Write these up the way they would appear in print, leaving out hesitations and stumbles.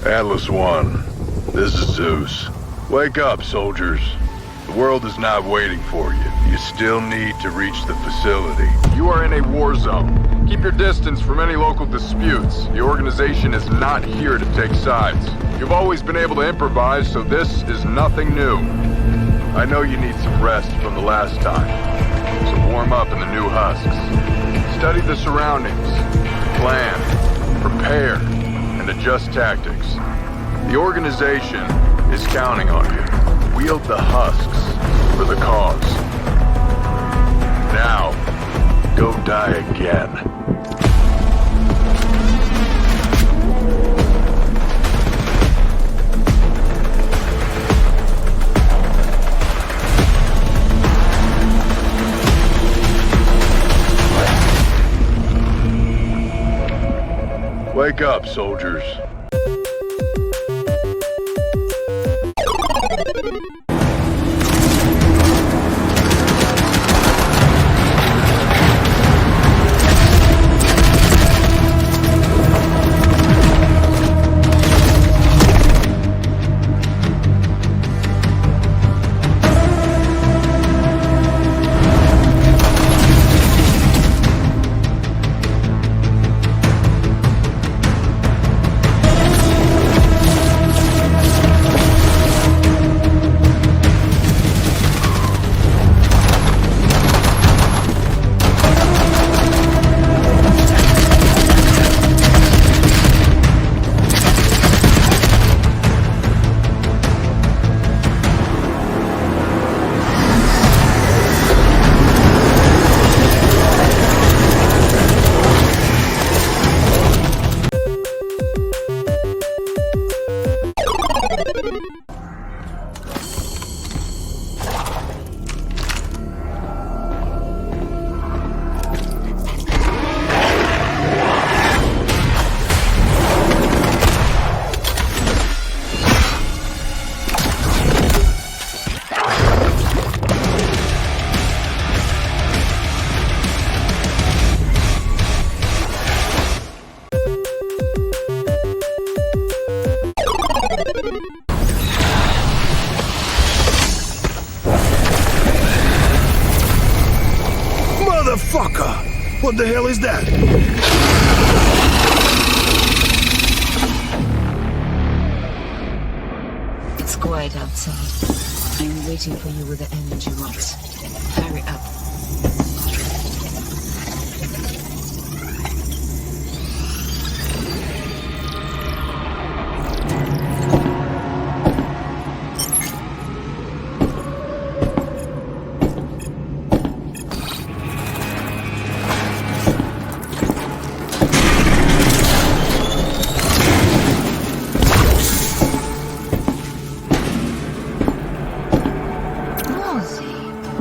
Atlas 1, this is Zeus. Wake up, soldiers. The world is not waiting for you. You still need to reach the facility. You are in a war zone. Keep your distance from any local disputes. The organization is not here to take sides. You've always been able to improvise, so this is nothing new. I know you need some rest from the last time, so warm up in the new husks. Study the surroundings, plan, prepare, and adjust tactics. The organization is counting on you. Wield the husks for the cause. Now, go die again. Wake up, soldiers. Motherfucker! What the hell is that? It's quiet outside. I'm waiting for you with the energy rocks. Hurry up.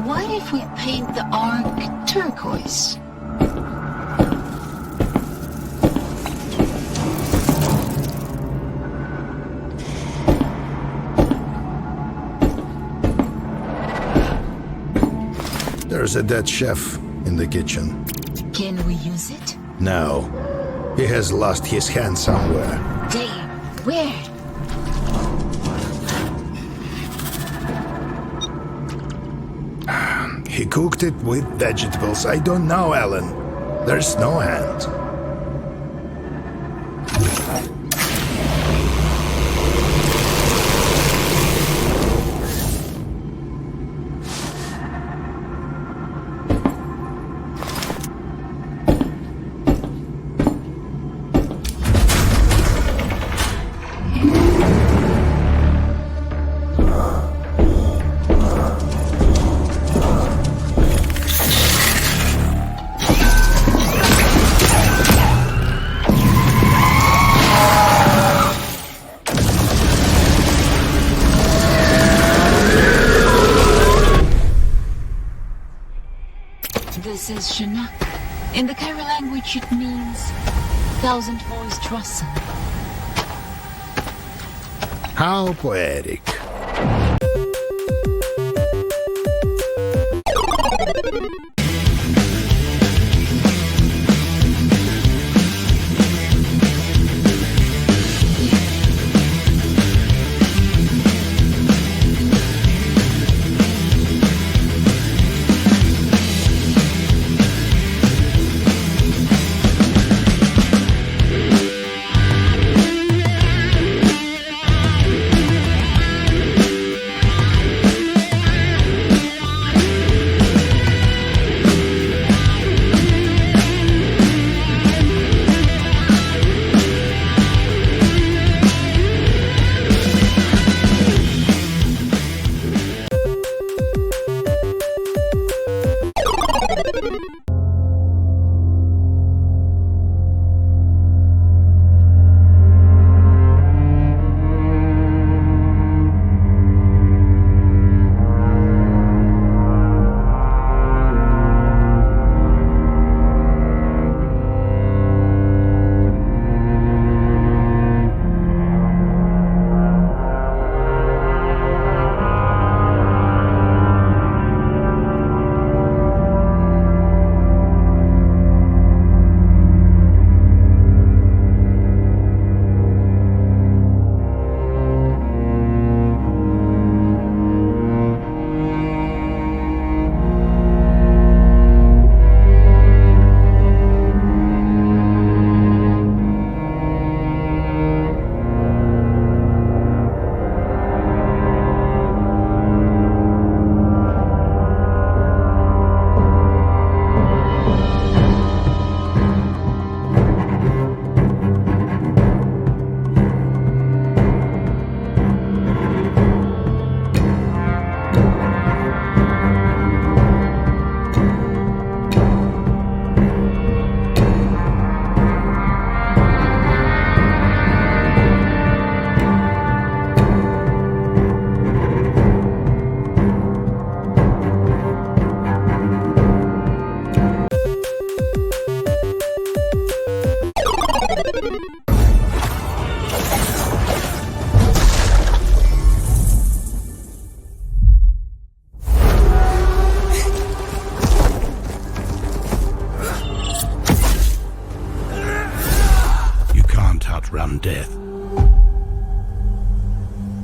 What if we paint the arc turquoise? There's a dead chef in the kitchen. Can we use it? No. He has lost his hand somewhere. Damn, where? He cooked it with vegetables. I don't know, Alan. There's no hand. This is Chinook. In the Kara language, it means thousand-voiced rustle. How poetic.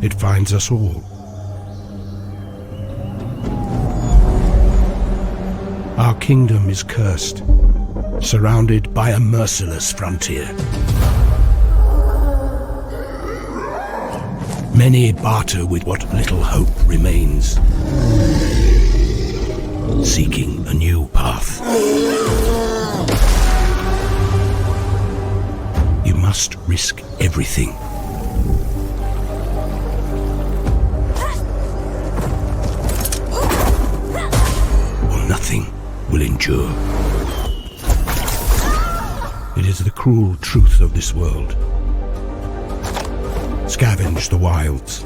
it finds us all. Our kingdom is cursed, surrounded by a merciless frontier. Many barter with what little hope remains, seeking a new path. You must risk everything. Or nothing will endure. It is the cruel truth of this world. Scavenge the wilds.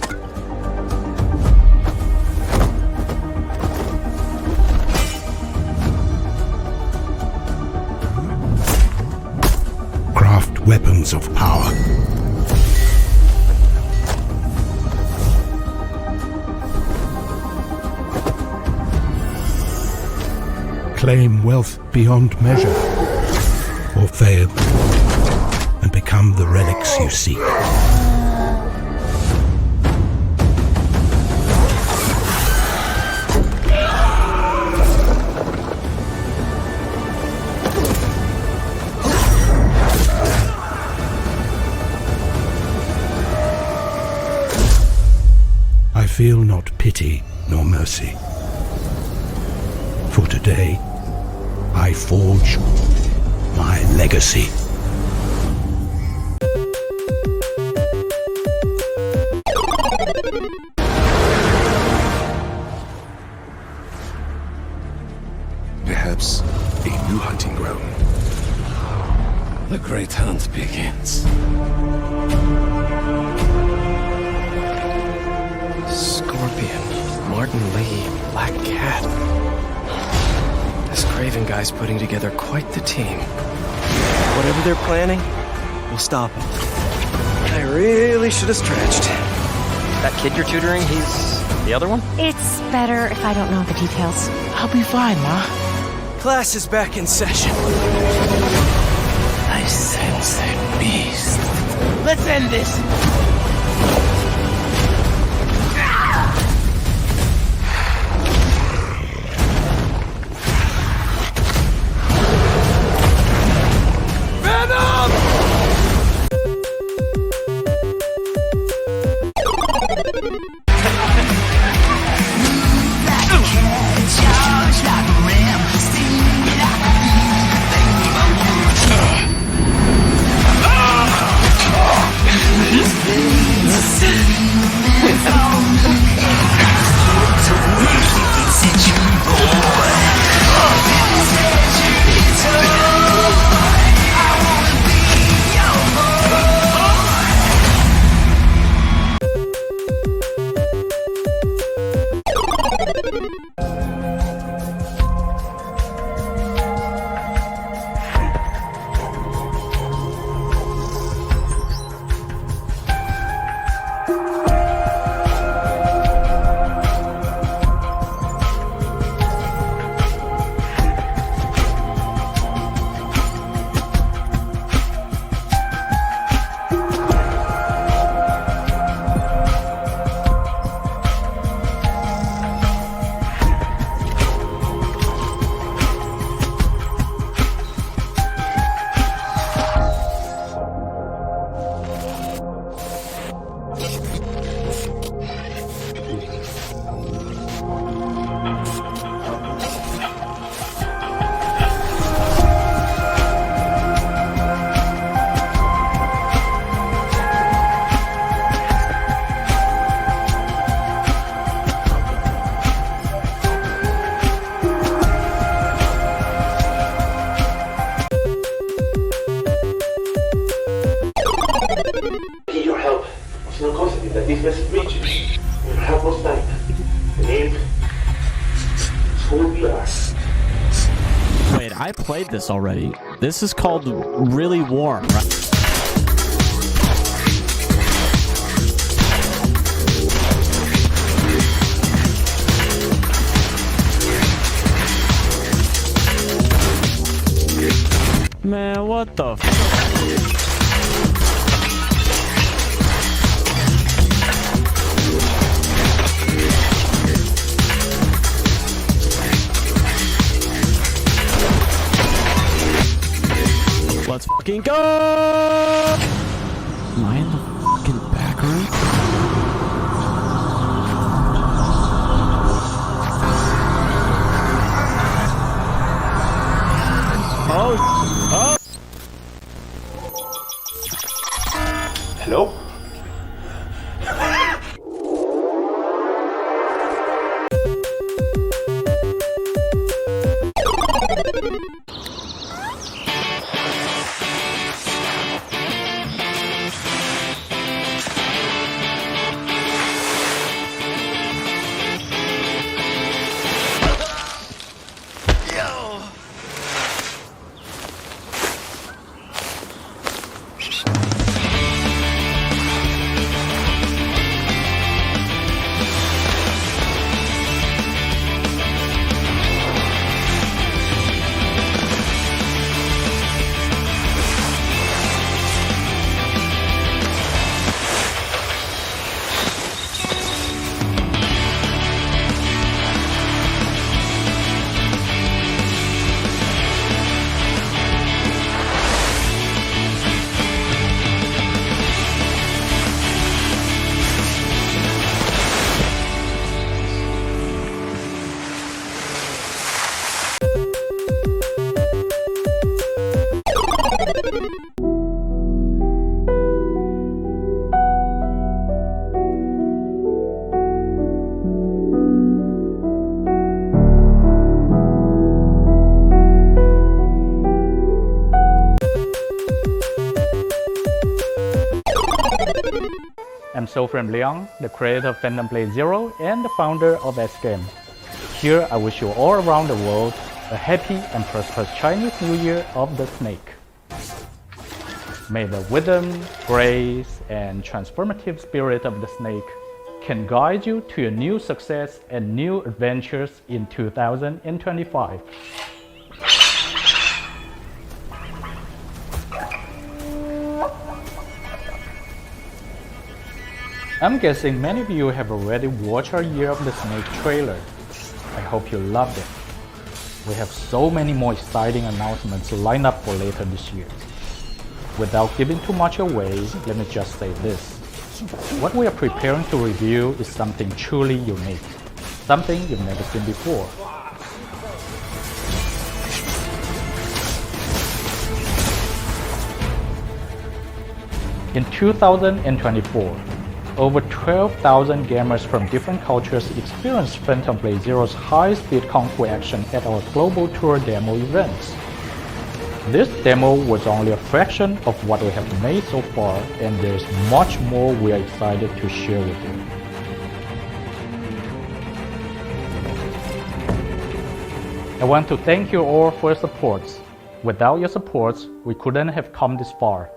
Craft weapons of power. Claim wealth beyond measure, or fail and become the relics you seek. I feel not pity nor mercy. For today, I forge my legacy. Perhaps a new hunting ground. The great hunt begins. Scorpion, Martin Lee, Black Cat. This Craven guy's putting together quite the team. Whatever they're planning, we'll stop them. I really should have stretched. That kid you're tutoring, he's the other one? It's better if I don't know the details. I'll be fine, Ma. Class is back in session. I sense a beast. Let's end this! This message reaches. We have M.O.Z.I. The name is who we are. Wait, I played this already. This is called Really Warm, right? Man, what the f? go! Am I in the fucking back room? Oh! Hello? I'm from Leon, the creator of Phantom Blade Zero and the founder of S Game. Here I wish you all around the world a happy and prosperous Chinese New Year of the Snake. May the wisdom, grace, and transformative spirit of the Snake can guide you to your new success and new adventures in 2025. I'm guessing many of you have already watched our Year of the Snake trailer. I hope you loved it. We have so many more exciting announcements lined up for later this year. Without giving too much away, let me just say this. What we are preparing to review is something truly unique. Something you've never seen before. In 2024, over 12,000 gamers from different cultures experienced Phantom Blade Zero's high-speed Kung Fu action at our global tour demo events. This demo was only a fraction of what we have made so far, and there's much more we are excited to share with you. I want to thank you all for your supports. Without your supports, we couldn't have come this far.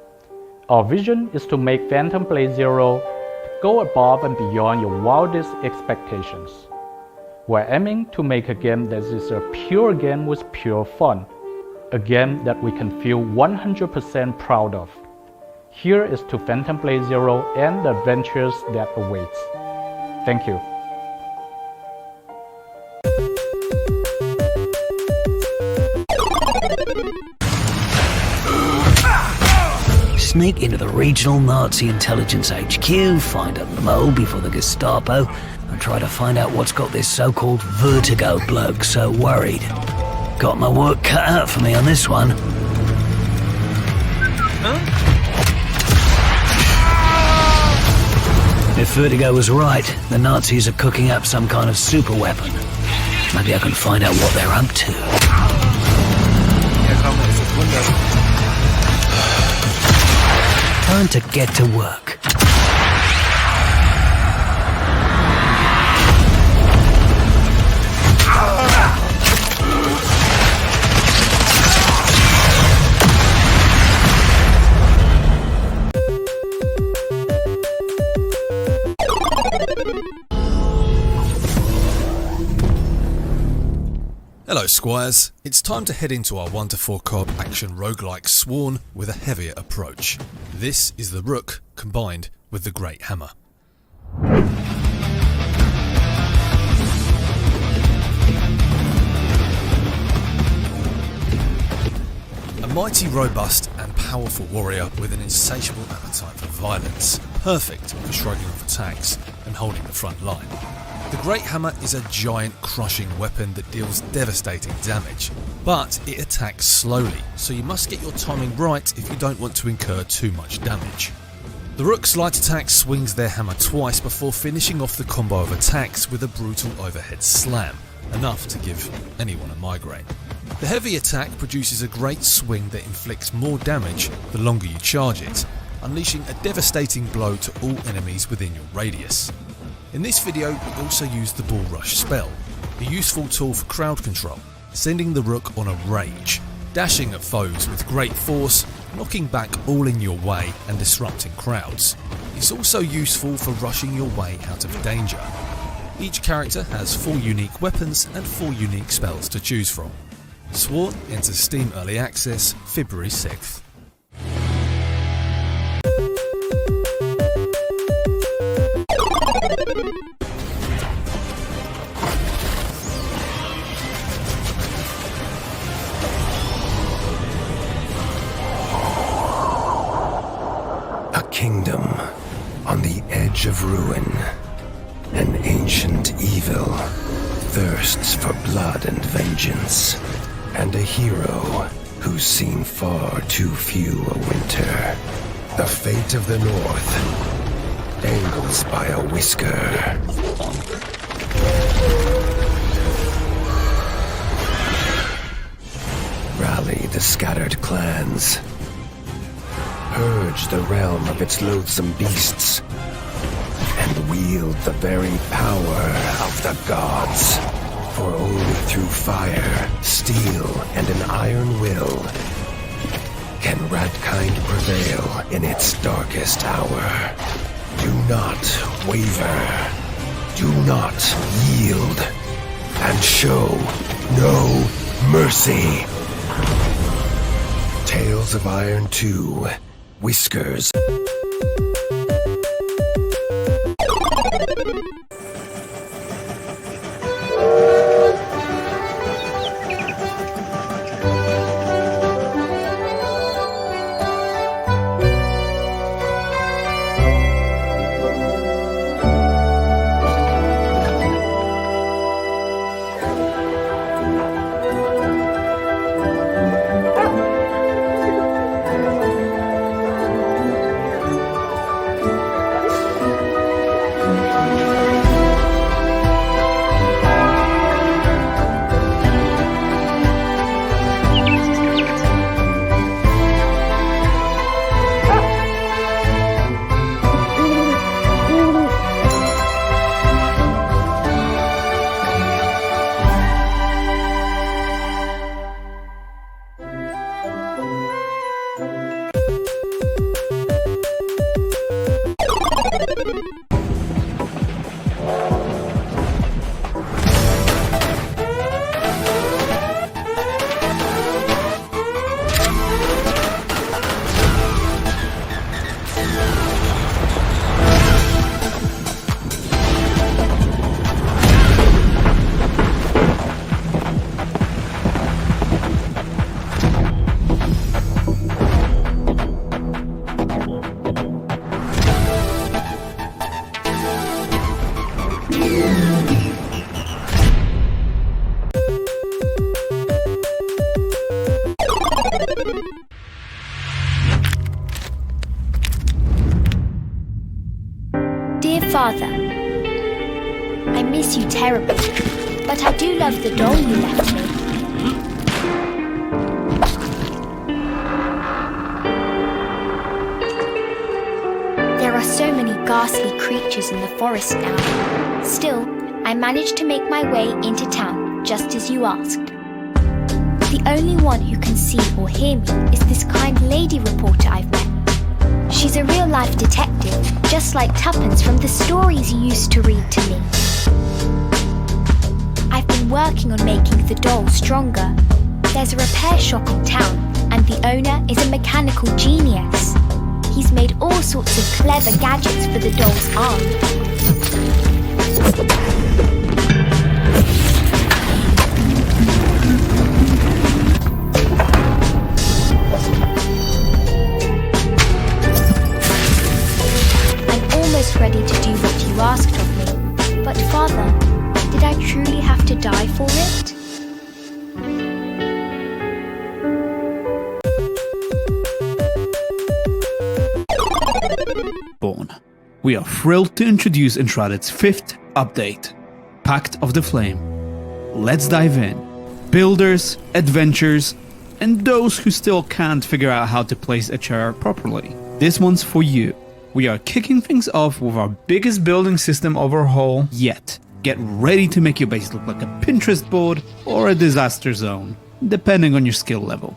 Our vision is to make Phantom Blade Zero go above and beyond your wildest expectations. We're aiming to make a game that is a pure game with pure fun. A game that we can feel 100% proud of. Here is to Phantom Blade Zero and the adventures that awaits. Thank you. Sneak into the regional Nazi intelligence HQ, find a Mo before the Gestapo, and try to find out what's got this so-called vertigo bloke so worried. Got my work cut out for me on this one. Huh? If Vertigo was right, the Nazis are cooking up some kind of super weapon. Maybe I can find out what they're up to. Time to get to work. Hello Squires, it's time to head into our 1-4 co-op action roguelike Sworn with a heavier approach. This is the Rook combined with the Great Hammer. mighty, robust and powerful warrior with an insatiable appetite for violence, perfect for shrugging off attacks and holding the front line. The Great Hammer is a giant crushing weapon that deals devastating damage, but it attacks slowly, so you must get your timing right if you don't want to incur too much damage. The Rook's light attack swings their hammer twice before finishing off the combo of attacks with a brutal overhead slam, enough to give anyone a migraine. The heavy attack produces a great swing that inflicts more damage the longer you charge it, unleashing a devastating blow to all enemies within your radius. In this video, we also used the Bull Rush spell, a useful tool for crowd control, sending the Rook on a rage, dashing at foes with great force, knocking back all in your way and disrupting crowds. It's also useful for rushing your way out of danger. Each character has 4 unique weapons and 4 unique spells to choose from. Sworn enters Steam Early Access February 6th. A kingdom on the edge of ruin. An ancient evil thirsts for blood and vengeance. And a hero who's seen far too few a winter. The fate of the North dangles by a whisker. Rally the scattered clans. Purge the realm of its loathsome beasts. And wield the very power of the gods. For only through fire, steel, and an iron will can Radkind prevail in its darkest hour. Do not waver. Do not yield. And show no mercy. Tales of Iron 2, Whiskers. Father, I miss you terribly, but I do love the doll you left me. There are so many ghastly creatures in the forest now. Still, I managed to make my way into town, just as you asked. The only one who can see or hear me is this kind lady reporter I've met. She's a real-life detective, just like Tuppence from the stories you used to read to me. I've been working on making the doll stronger. There's a repair shop in town, and the owner is a mechanical genius. He's made all sorts of clever gadgets for the doll's arm. ready to do what you asked of me. But Father, did I truly have to die for it? Warborn. We are thrilled to introduce Enshrouded's 5th update, Pact of the Flame. Let's dive in. Builders, adventurers, and those who still can't figure out how to place a chair properly. This one's for you. We are kicking things off with our biggest building system overhaul yet. Get ready to make your base look like a Pinterest board or a disaster zone, depending on your skill level.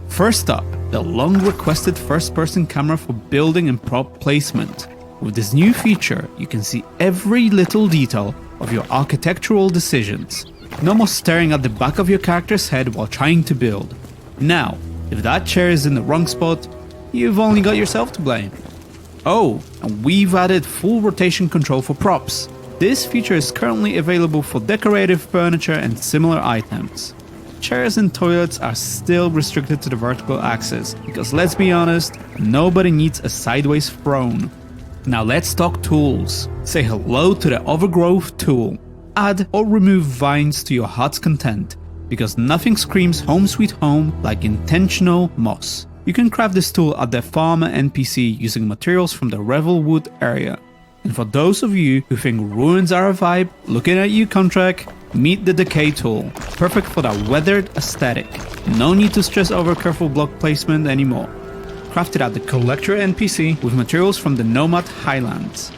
First up, the long-requested first-person camera for building and prop placement. With this new feature, you can see every little detail of your architectural decisions. No more staring at the back of your character's head while trying to build. Now, if that chair is in the wrong spot, you've only got yourself to blame. Oh, and we've added full rotation control for props. This feature is currently available for decorative furniture and similar items. Chairs and toilets are still restricted to the vertical axis, because let's be honest, nobody needs a sideways throne. Now let's talk tools. Say hello to the overgrowth tool. Add or remove vines to your heart's content, because nothing screams home sweet home like intentional moss. You can craft this tool at the farmer NPC using materials from the Revelwood area. And for those of you who think ruins are a vibe, looking at you contract, meet the decay tool, perfect for that weathered aesthetic. No need to stress over careful block placement anymore. Crafted at the collector NPC with materials from the Nomad Highlands.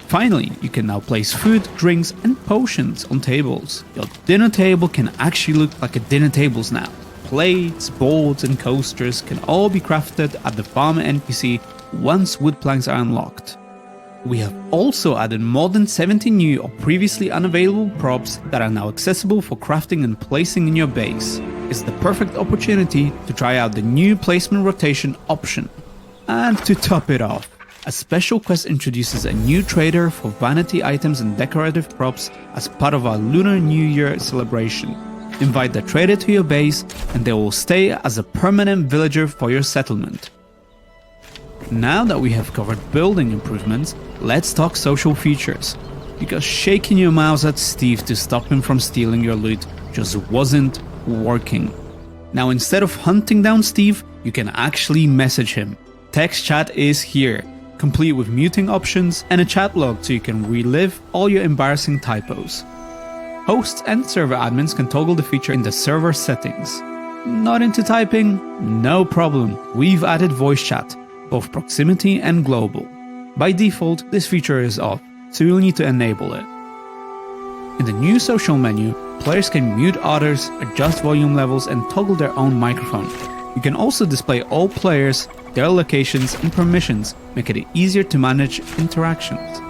Finally, you can now place food, drinks and potions on tables. Your dinner table can actually look like a dinner tables now. Plates, boards and coasters can all be crafted at the farmer NPC once wood planks are unlocked. We have also added more than 70 new or previously unavailable props that are now accessible for crafting and placing in your base. It's the perfect opportunity to try out the new placement rotation option. And to top it off, a special quest introduces a new trader for vanity items and decorative props as part of our Lunar New Year celebration. Invite the trader to your base and they will stay as a permanent villager for your settlement. Now that we have covered building improvements, let's talk social features. Because shaking your mouse at Steve to stop him from stealing your loot just wasn't working. Now instead of hunting down Steve, you can actually message him. Text chat is here, complete with muting options and a chat log so you can relive all your embarrassing typos. Hosts and server admins can toggle the feature in the server settings. Not into typing? No problem, we've added voice chat, both proximity and global. By default, this feature is off, so you'll need to enable it. In the new social menu, players can mute others, adjust volume levels and toggle their own microphone. You can also display all players, their locations and permissions, making it easier to manage interactions.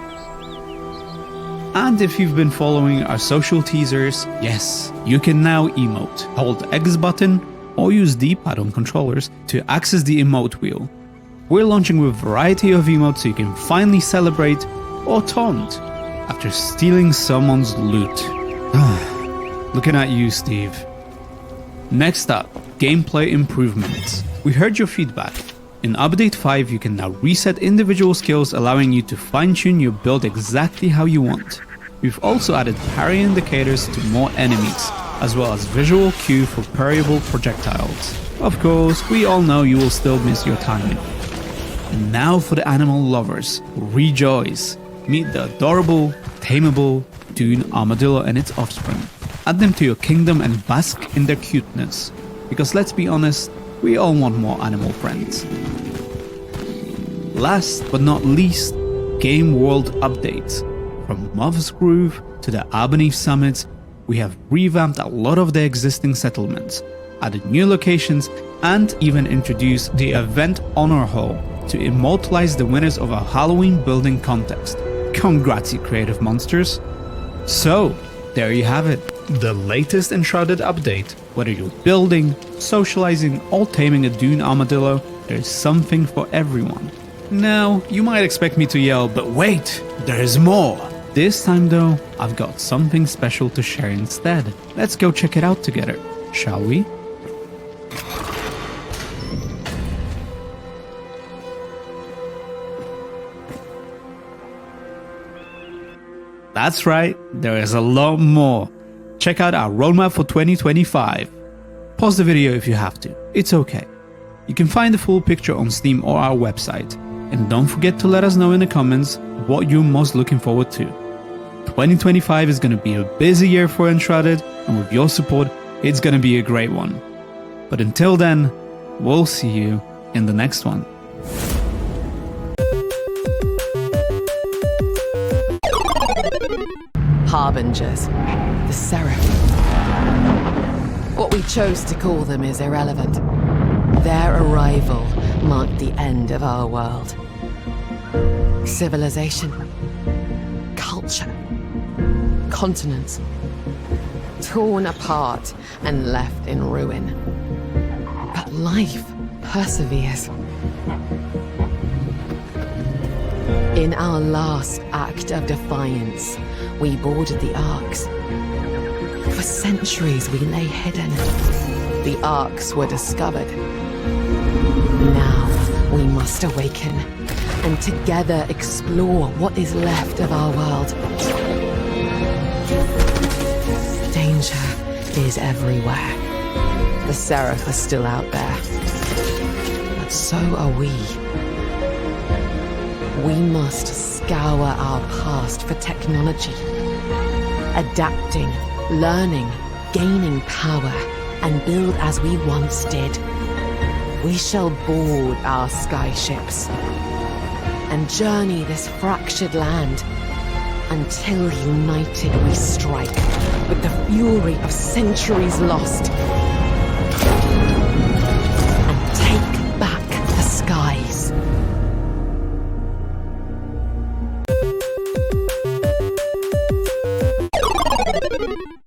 And if you've been following our social teasers, yes, you can now emote. Hold X button or use D-pad on controllers to access the emote wheel. We're launching with a variety of emotes so you can finally celebrate or taunt after stealing someone's loot. Looking at you, Steve. Next up, gameplay improvements. We heard your feedback. In Update 5, you can now reset individual skills, allowing you to fine-tune your build exactly how you want. We've also added parry indicators to more enemies, as well as visual cue for parryable projectiles. Of course, we all know you will still miss your timing. And now for the animal lovers, rejoice! Meet the adorable, tameable Dune armadillo and its offspring. Add them to your kingdom and bask in their cuteness. Because let's be honest, we all want more animal friends. Last but not least, game world updates. From Moth's Groove to the Albanese summits, we have revamped a lot of the existing settlements, added new locations, and even introduced the Event Honor Hall to immortalize the winners of our Halloween building contest. Congrats, you creative monsters! So, there you have it, the latest Enshrouded update. Whether you're building, socializing, or taming a Dune armadillo, there's something for everyone. Now, you might expect me to yell, but wait, there's more! This time though, I've got something special to share instead. Let's go check it out together, shall we? That's right, there is a lot more. Check out our roadmap for 2025. Pause the video if you have to, it's okay. You can find the full picture on Steam or our website. And don't forget to let us know in the comments what you're most looking forward to. 2025 is going to be a busy year for Enshrouded, and with your support, it's going to be a great one. But until then, we'll see you in the next one. Harbingers, the Seraph. What we chose to call them is irrelevant. Their arrival marked the end of our world. Civilization, culture, continents, torn apart and left in ruin. But life perseveres. In our last act of defiance, we boarded the Arks. For centuries we lay hidden. The Arks were discovered. Now we must awaken and together explore what is left of our world. Danger is everywhere. The Seraph are still out there. But so are we. We must scour our past for technology. Adapting, learning, gaining power, and build as we once did. We shall board our skyships and journey this fractured land until united we strike with the fury of centuries lost